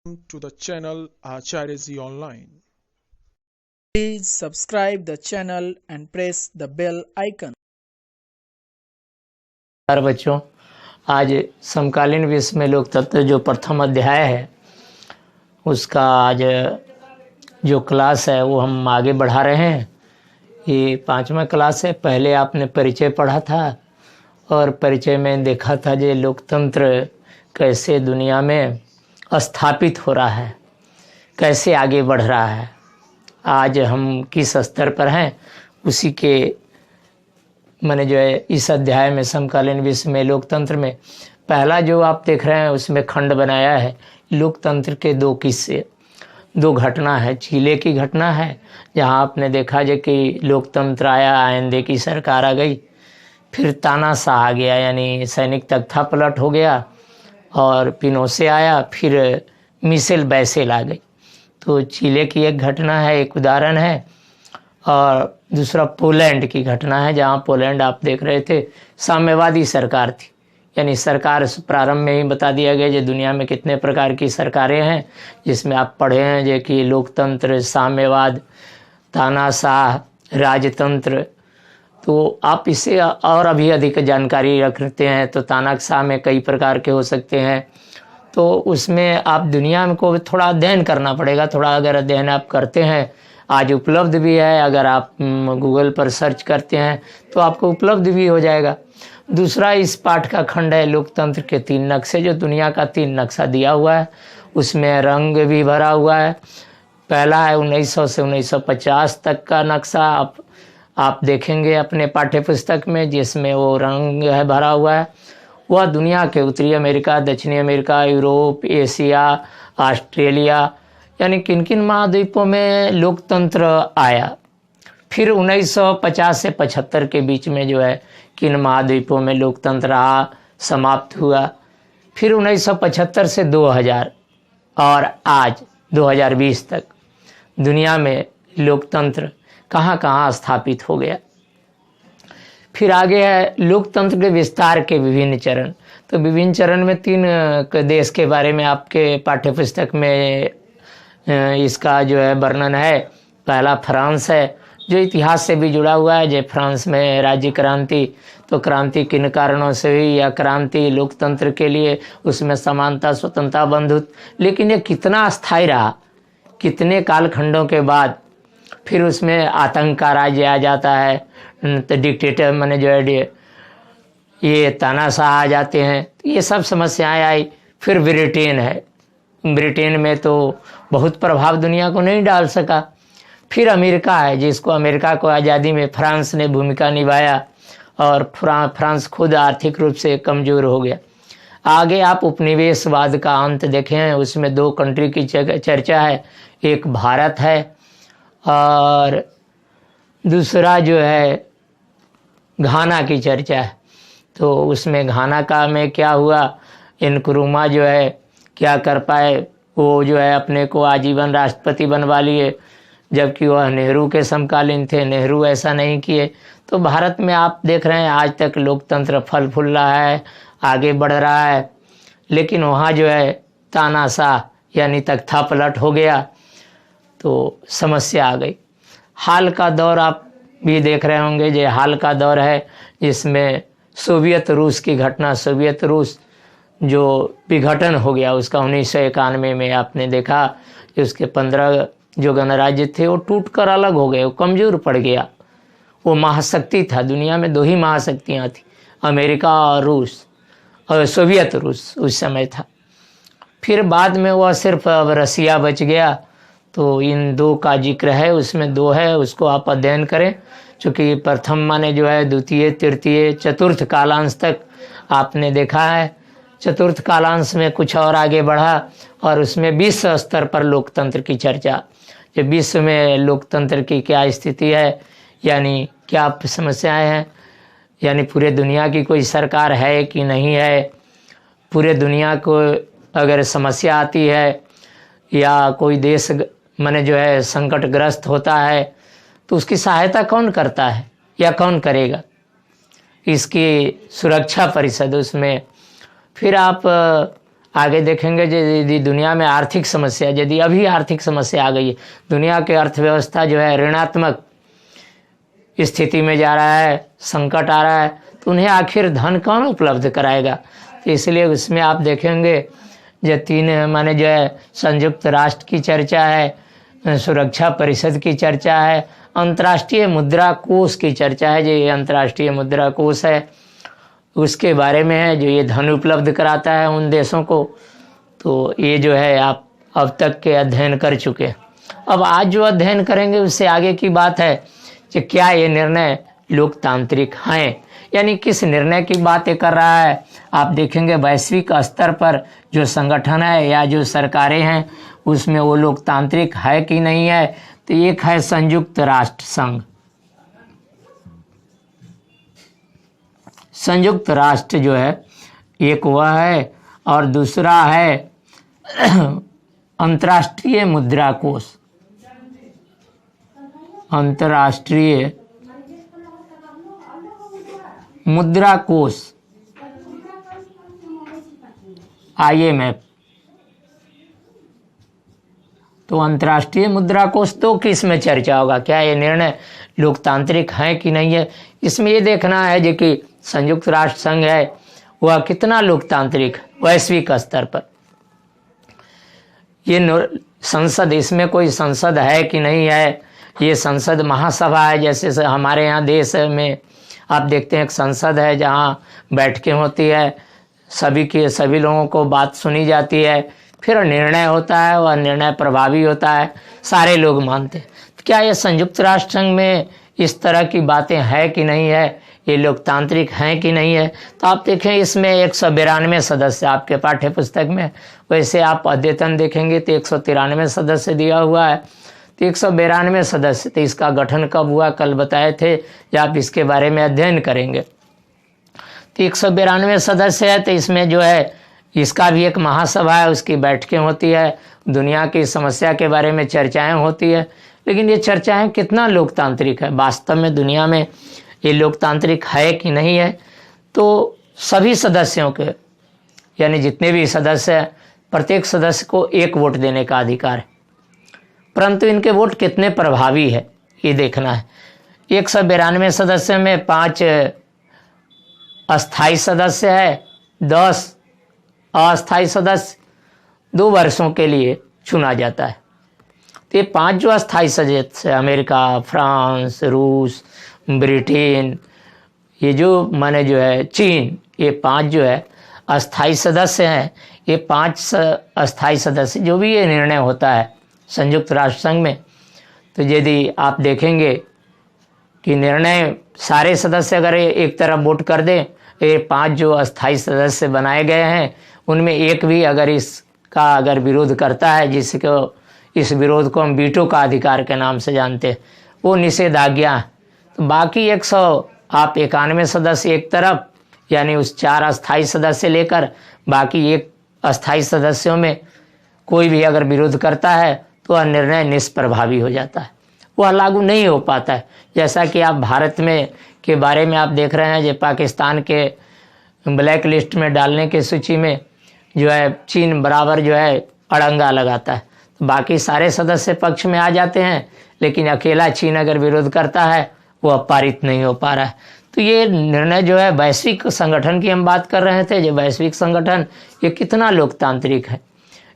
to the channel Acharya Ji Online. Please subscribe the channel and press the bell icon. बच्चों, आज समकालीन विश्व में लोक तत्व जो प्रथम अध्याय है उसका आज जो क्लास है वो हम आगे बढ़ा रहे हैं। ये 5वां क्लास है। पहले आपने परिचय पढ़ा था और परिचय में देखा था जो लोकतंत्र कैसे दुनिया में स्थापित हो रहा है, कैसे आगे बढ़ रहा है। आज हम किस स्तर पर हैं उसी के मैंने जो है इस अध्याय में समकालीन विश्व में लोकतंत्र में पहला जो आप देख रहे हैं उसमें खंड बनाया है लोकतंत्र के दो किस्से, दो घटना है। चीले की घटना है जहां आपने देखा जो कि लोकतंत्र आया, आइंदे की सरकार आ गई, फिर तानाशाह आ गया यानी सैनिक तख्ता पलट हो गया, और पिनोसे आया, फिर मिशेल बैसेल आ गई। तो चीले की एक घटना है, एक उदाहरण है। और दूसरा पोलैंड की घटना है जहां पोलैंड आप देख रहे थे साम्यवादी सरकार थी, यानी सरकार प्रारंभ में ही बता दिया गया जो दुनिया में कितने प्रकार की सरकारें हैं, जिसमें आप पढ़े हैं जो कि लोकतंत्र, साम्यवाद, तानाशाह, राजतंत्र। तो आप इससे और अभी अधिक जानकारी रखते हैं तो तानाशाह में कई प्रकार के हो सकते हैं। तो उसमें आप दुनिया में को थोड़ा अध्ययन करना पड़ेगा। थोड़ा अगर अध्ययन आप करते हैं, आज उपलब्ध भी है, अगर आप गूगल पर सर्च करते हैं तो आपको उपलब्ध भी हो जाएगा। दूसरा इस पाठ का खंड है लोकतंत्र के 3 नक्शे, जो दुनिया का 3 नक्शा दिया हुआ है, उसमें रंग भी भरा हुआ है। पहला है 1900 से 1950 तक का नक्शा, आप देखेंगे अपने पाठ्य पुस्तक में, जिसमें वो रंग है भरा हुआ है। वह दुनिया के उत्तरी अमेरिका, दक्षिणी अमेरिका, यूरोप, एशिया, ऑस्ट्रेलिया, यानी किन किन महाद्वीपों में लोकतंत्र आया। फिर 1950 से 75 के बीच में जो है किन महाद्वीपों में लोकतंत्र रहा, समाप्त हुआ। फिर 1975 से 2000 और आज 2020 तक दुनिया में लोकतंत्र कहाँ कहाँ स्थापित हो गया। फिर आगे है लोकतंत्र के विस्तार के विभिन्न चरण। तो विभिन्न चरण में 3 देश के बारे में आपके पाठ्यपुस्तक में इसका जो है वर्णन है। पहला फ्रांस है जो इतिहास से भी जुड़ा हुआ है। जो फ्रांस में राज्य क्रांति, तो क्रांति किन कारणों से हुई, या क्रांति लोकतंत्र के लिए उसमें समानता, स्वतंत्रता, बंधुत्व, लेकिन ये कितना स्थायी रहा, कितने कालखंडों के बाद फिर उसमें आतंक का राज्य आ जाता है, तो डिक्टेटर माने जो है ये तानाशाह आ जाते हैं। तो ये सब समस्याएं आई। फिर ब्रिटेन है, ब्रिटेन में तो बहुत प्रभाव दुनिया को नहीं डाल सका। फिर अमेरिका है, जिसको अमेरिका को आज़ादी में फ्रांस ने भूमिका निभाया और फ्रांस खुद आर्थिक रूप से कमज़ोर हो गया। आगे आप उपनिवेशवाद का अंत देखें, उसमें 2 कंट्री की चर्चा है, एक भारत है और दूसरा जो है घाना की चर्चा है। तो उसमें घाना का में क्या हुआ, नक्रुमा जो है क्या कर पाए, वो जो है अपने को आजीवन राष्ट्रपति बनवा लिए, जबकि वह नेहरू के समकालीन थे। नेहरू ऐसा नहीं किए। तो भारत में आप देख रहे हैं आज तक लोकतंत्र फल फूल रहा है, आगे बढ़ रहा है। लेकिन वहाँ जो है तानाशाह यानी तख्ता पलट हो गया, तो समस्या आ गई। हाल का दौर आप भी देख रहे होंगे, जो हाल का दौर है जिसमें सोवियत रूस की घटना, सोवियत रूस जो विघटन हो गया उसका 1991 में आपने देखा कि उसके 15 जो गणराज्य थे वो टूट कर अलग हो गए, वो कमज़ोर पड़ गया। वो महाशक्ति था, दुनिया में 2 ही महाशक्तियाँ थी, अमेरिका और रूस, और सोवियत रूस उस समय था। फिर बाद में वह सिर्फ अब रसिया बच गया। तो इन 2 का जिक्र है, उसमें 2 है, उसको आप अध्ययन करें। चूँकि प्रथम माने जो है द्वितीय, तृतीय, चतुर्थ कालांश तक आपने देखा है। चतुर्थ कालांश में कुछ और आगे बढ़ा और उसमें विश्व स्तर पर लोकतंत्र की चर्चा, जो विश्व में लोकतंत्र की क्या स्थिति है, यानी क्या समस्याएं हैं, यानी पूरे दुनिया की कोई सरकार है कि नहीं है, पूरे दुनिया को अगर समस्या आती है या कोई देश माने जो है संकटग्रस्त होता है तो उसकी सहायता कौन करता है या कौन करेगा, इसकी सुरक्षा परिषद उसमें। फिर आप आगे देखेंगे यदि दुनिया में आर्थिक समस्या, यदि अभी आर्थिक समस्या आ गई है, दुनिया की अर्थव्यवस्था जो है ऋणात्मक स्थिति में जा रहा है, संकट आ रहा है, तो उन्हें आखिर धन कौन उपलब्ध कराएगा। तो इसलिए उसमें आप देखेंगे जो 3 माने जो है संयुक्त राष्ट्र की चर्चा है, सुरक्षा परिषद की चर्चा है, अंतर्राष्ट्रीय मुद्रा कोष की चर्चा है। जो ये अंतर्राष्ट्रीय मुद्रा कोष है उसके बारे में है, जो ये धन उपलब्ध कराता है उन देशों को। तो ये जो है आप अब तक के अध्ययन कर चुके। अब आज जो अध्ययन करेंगे उससे आगे की बात है कि क्या ये निर्णय लोकतांत्रिक हैं, यानी किस निर्णय की बातें कर रहा है। आप देखेंगे वैश्विक स्तर पर जो संगठन है या जो सरकारें हैं उसमें वो लोकतांत्रिक है कि नहीं है। तो एक है संयुक्त राष्ट्र संघ, संयुक्त राष्ट्र जो है एक वह है, और दूसरा है अंतर्राष्ट्रीय मुद्रा कोष, अंतर्राष्ट्रीय मुद्रा कोष IMF। तो अंतर्राष्ट्रीय मुद्रा कोष तो किस में चर्चा होगा, क्या ये निर्णय लोकतांत्रिक है कि नहीं है। इसमें ये देखना है जो कि संयुक्त राष्ट्र संघ है वह कितना लोकतांत्रिक वैश्विक स्तर पर। ये संसद, इसमें कोई संसद है कि नहीं है। ये संसद महासभा है, जैसे हमारे यहाँ देश में आप देखते हैं एक संसद है जहाँ बैठकें होती है, सभी लोगों को बात सुनी जाती है, फिर निर्णय होता है, वह निर्णय प्रभावी होता है, सारे लोग मानते हैं। तो क्या ये संयुक्त राष्ट्र संघ में इस तरह की बातें हैं कि नहीं है, ये लोकतांत्रिक हैं कि नहीं है। तो आप देखें इसमें 192 सदस्य आपके पाठ्य पुस्तक में, वैसे आप अद्यतन देखेंगे तो 193 सदस्य दिया हुआ है। तो 192 सदस्य, तो इसका गठन कब हुआ कल बताए थे, जब आप इसके बारे में अध्ययन करेंगे। तो 192 सदस्य है, तो इसमें जो है इसका भी एक महासभा है, उसकी बैठकें होती है, दुनिया की समस्या के बारे में चर्चाएं होती है। लेकिन ये चर्चाएं कितना लोकतांत्रिक है, वास्तव में दुनिया में ये लोकतांत्रिक है कि नहीं है। तो सभी सदस्यों के, यानी जितने भी सदस्य हैं, प्रत्येक सदस्य को 1 वोट देने का अधिकार है, परंतु इनके वोट कितने प्रभावी है ये देखना है। 192 सदस्य में 5 अस्थाई सदस्य है, 10 अस्थाई सदस्य 2 वर्षों के लिए चुना जाता है। तो ये 5 जो अस्थाई सदस्य, अमेरिका, फ्रांस, रूस, ब्रिटेन, ये जो माने जो है चीन, ये 5 जो है अस्थाई सदस्य हैं। ये 5 अस्थाई सदस्य जो भी ये निर्णय होता है संयुक्त राष्ट्र संघ में, तो यदि आप देखेंगे कि निर्णय सारे सदस्य अगर एक तरफ वोट कर दें, ये 5 जो अस्थाई सदस्य बनाए गए हैं उनमें एक भी अगर इसका अगर विरोध करता है, जिसको इस विरोध को हम वीटो का अधिकार के नाम से जानते हैं, वो निषेधाज्ञा है। तो बाकी 191 सदस्य एक तरफ, यानी उस 4 अस्थाई सदस्य लेकर बाकी 1 अस्थाई सदस्यों में कोई भी अगर विरोध करता है तो वह निर्णय निष्प्रभावी हो जाता है, वह लागू नहीं हो पाता है। जैसा कि आप भारत में के बारे में आप देख रहे हैं, जो पाकिस्तान के ब्लैक लिस्ट में डालने की सूची में जो है चीन बराबर जो है अड़ंगा लगाता है, तो बाकी सारे सदस्य पक्ष में आ जाते हैं, लेकिन अकेला चीन अगर विरोध करता है वह पारित नहीं हो पा रहा है। तो ये निर्णय जो है वैश्विक संगठन की हम बात कर रहे थे, जो वैश्विक संगठन ये कितना लोकतांत्रिक है।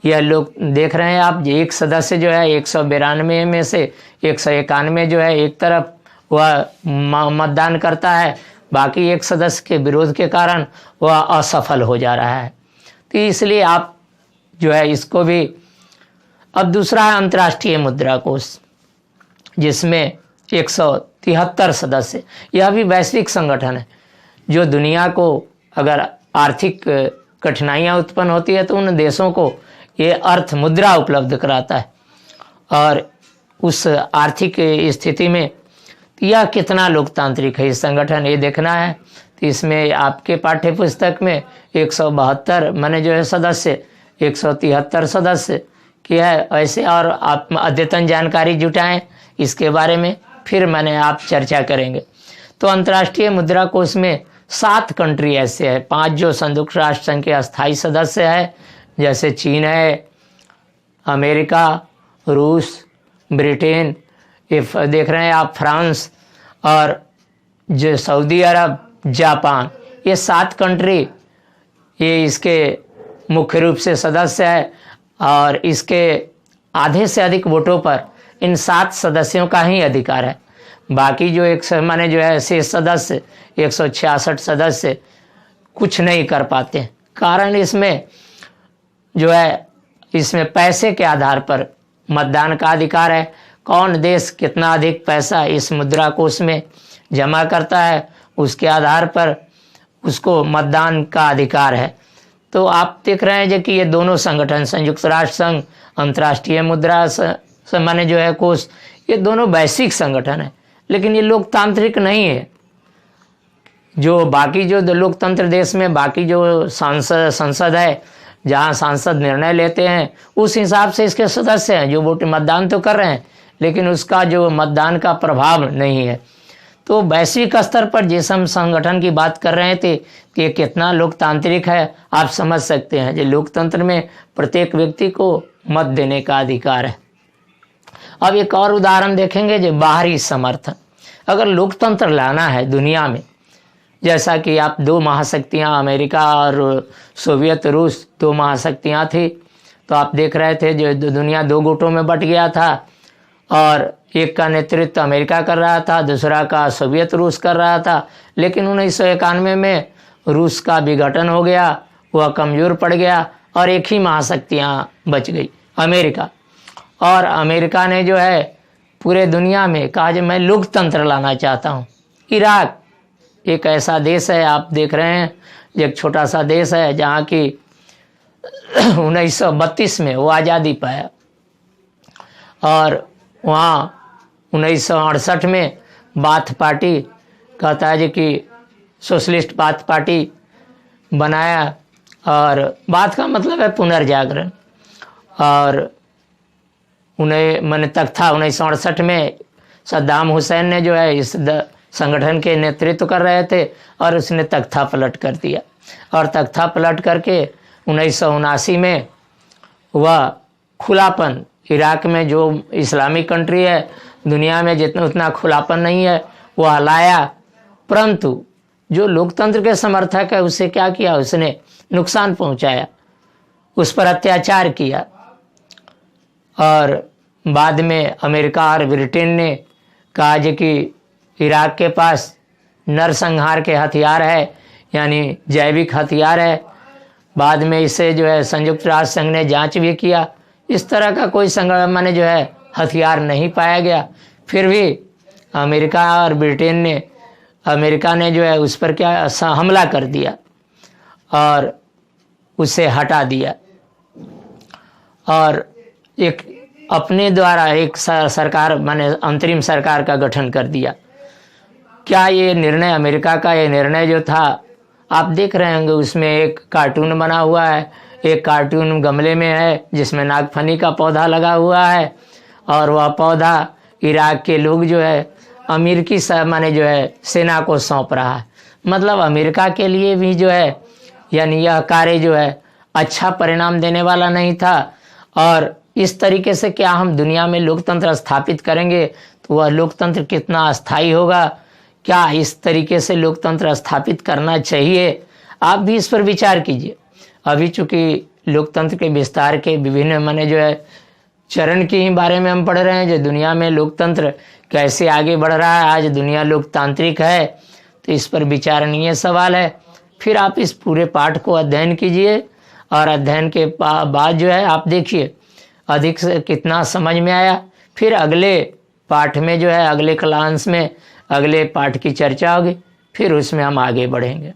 यह लोग देख रहे हैं आप, एक सदस्य जो है 192 में से 191 जो है एक तरफ वह मतदान करता है, बाकी 1 सदस्य के विरोध के कारण वह असफल हो जा रहा है। तो इसलिए आप जो है इसको भी। अब दूसरा है अंतर्राष्ट्रीय मुद्रा कोष, जिसमें 173 सदस्य, यह भी वैश्विक संगठन है जो दुनिया को अगर आर्थिक कठिनाइयाँ उत्पन्न होती है तो उन देशों को ये अर्थ मुद्रा उपलब्ध कराता है। और उस आर्थिक स्थिति में यह कितना लोकतांत्रिक है इस संगठन, ये देखना है। तो इसमें आपके पाठ्य पुस्तक में 172 माने जो है सदस्य, 173 सदस्य की है ऐसे। और आप अद्यतन जानकारी जुटाएं इसके बारे में, फिर मैंने आप चर्चा करेंगे। तो अंतर्राष्ट्रीय मुद्रा कोष में 7 कंट्री ऐसे है, 5 जो संयुक्त राष्ट्र संघ के अस्थाई सदस्य है, जैसे चीन है, अमेरिका, रूस, ब्रिटेन, ये देख रहे हैं आप, फ्रांस और जो सऊदी अरब, जापान, ये 7 कंट्री ये इसके मुख्य रूप से सदस्य है। और इसके आधे से अधिक वोटों पर इन 7 सदस्यों का ही अधिकार है। बाकी जो माने जो है शेष सदस्य 166 सदस्य कुछ नहीं कर पाते। कारण इसमें जो है, इसमें पैसे के आधार पर मतदान का अधिकार है। कौन देश कितना अधिक पैसा इस मुद्रा कोष में जमा करता है, उसके आधार पर उसको मतदान का अधिकार है। तो आप देख रहे हैं कि ये दोनों संगठन, संयुक्त राष्ट्र संघ, अंतर्राष्ट्रीय मुद्रा माने जो है कोष, ये दोनों वैश्विक संगठन है, लेकिन ये लोकतांत्रिक नहीं है। जो बाकी जो लोकतंत्र देश में बाकी जो संसद है, जहाँ सांसद निर्णय लेते हैं, उस हिसाब से इसके सदस्य हैं जो वोट मतदान तो कर रहे हैं, लेकिन उसका जो मतदान का प्रभाव नहीं है। तो वैश्विक स्तर पर जिस हम संगठन की बात कर रहे थे कि ये कितना लोकतांत्रिक है, आप समझ सकते हैं। जो लोकतंत्र में प्रत्येक व्यक्ति को मत देने का अधिकार है। अब एक और उदाहरण देखेंगे, जो बाहरी समर्थन। अगर लोकतंत्र लाना है दुनिया में, जैसा कि आप 2 महाशक्तियाँ अमेरिका और सोवियत रूस 2 महाशक्तियाँ थी, तो आप देख रहे थे जो दुनिया 2 गुटों में बट गया था और एक का नेतृत्व अमेरिका कर रहा था, दूसरा का सोवियत रूस कर रहा था। लेकिन 1991 में रूस का विघटन हो गया, वह कमज़ोर पड़ गया और एक ही महाशक्तियाँ बच गई, अमेरिका। और अमेरिका ने जो है पूरे दुनिया में कहा कि मैं लोकतंत्र लाना चाहता हूँ। इराक एक ऐसा देश है, आप देख रहे हैं, एक छोटा सा देश है जहाँ की 1932 में वो आज़ादी पाया और वहाँ 1968 में बाथ पार्टी कहता है कि सोशलिस्ट बाथ पार्टी बनाया, और बाथ का मतलब है पुनर्जागरण। और उन्हें मैंने तख्ता 1968 में सद्दाम हुसैन ने जो है इस संगठन के नेतृत्व कर रहे थे और उसने तख्ता पलट कर दिया। और तख्ता पलट करके 1979 में वह खुलापन, इराक में जो इस्लामिक कंट्री है दुनिया में जितना उतना खुलापन नहीं है, वह लाया। परंतु जो लोकतंत्र के समर्थक है उसे क्या किया, उसने नुकसान पहुंचाया, उस पर अत्याचार किया। और बाद में अमेरिका और ब्रिटेन ने कहा कि इराक के पास नरसंहार के हथियार है, यानी जैविक हथियार है। बाद में इसे जो है संयुक्त राष्ट्र संघ ने जांच भी किया, इस तरह का कोई संगठन जो है हथियार नहीं पाया गया। फिर भी अमेरिका और ब्रिटेन ने, अमेरिका ने जो है उस पर क्या हमला कर दिया और उसे हटा दिया और एक अपने द्वारा एक सरकार माने अंतरिम सरकार का गठन कर दिया। क्या ये निर्णय, अमेरिका का ये निर्णय जो था, आप देख रहे होंगे उसमें एक कार्टून बना हुआ है, एक कार्टून गमले में है जिसमें नागफनी का पौधा लगा हुआ है और वह पौधा इराक के लोग जो है अमेरिकी माने जो है सेना को सौंप रहा है। मतलब अमेरिका के लिए भी जो है यानी यह कार्य जो है अच्छा परिणाम देने वाला नहीं था। और इस तरीके से क्या हम दुनिया में लोकतंत्र स्थापित करेंगे तो वह लोकतंत्र कितना अस्थायी होगा, क्या इस तरीके से लोकतंत्र स्थापित करना चाहिए, आप भी इस पर विचार कीजिए। अभी चूँकि लोकतंत्र के विस्तार के विभिन्न माने जो है चरण के ही बारे में हम पढ़ रहे हैं, जो दुनिया में लोकतंत्र कैसे आगे बढ़ रहा है, आज दुनिया लोकतांत्रिक है, तो इस पर विचारणीय सवाल है। फिर आप इस पूरे पाठ को अध्ययन कीजिए और अध्ययन के बाद जो है आप देखिए अधिक से कितना समझ में आया। फिर अगले पाठ में जो है अगले क्लास में अगले पाठ की चर्चा होगी, फिर उसमें हम आगे बढ़ेंगे।